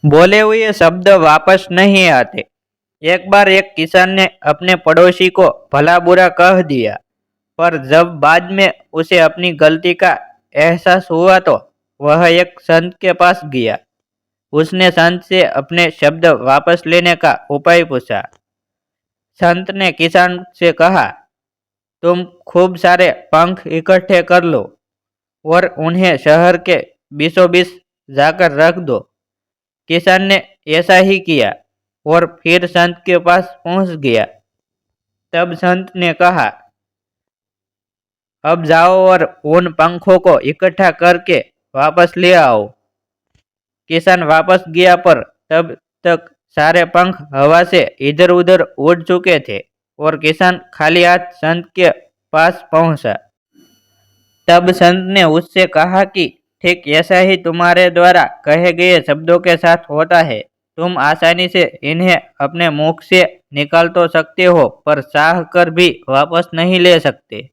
बोले हुए शब्द वापस नहीं आते। एक बार एक किसान ने अपने पड़ोसी को भला बुरा कह दिया, पर जब बाद में उसे अपनी गलती का एहसास हुआ तो वह एक संत के पास गया। उसने संत से अपने शब्द वापस लेने का उपाय पूछा। संत ने किसान से कहा, तुम खूब सारे पंख इकट्ठे कर लो और उन्हें शहर के बीचों बीच जाकर रख दो। किसान ने ऐसा ही किया और फिर संत के पास पहुंच गया। तब संत ने कहा, अब जाओ और उन पंखों को इकट्ठा करके वापस ले आओ। किसान वापस गया, पर तब तक सारे पंख हवा से इधर उधर उड़ चुके थे और किसान खाली हाथ संत के पास पहुंचा। तब संत ने उससे कहा कि ठीक ऐसा ही तुम्हारे द्वारा कहे गए शब्दों के साथ होता है। तुम आसानी से इन्हें अपने मुख से निकाल तो सकते हो, पर चाह कर भी वापस नहीं ले सकते।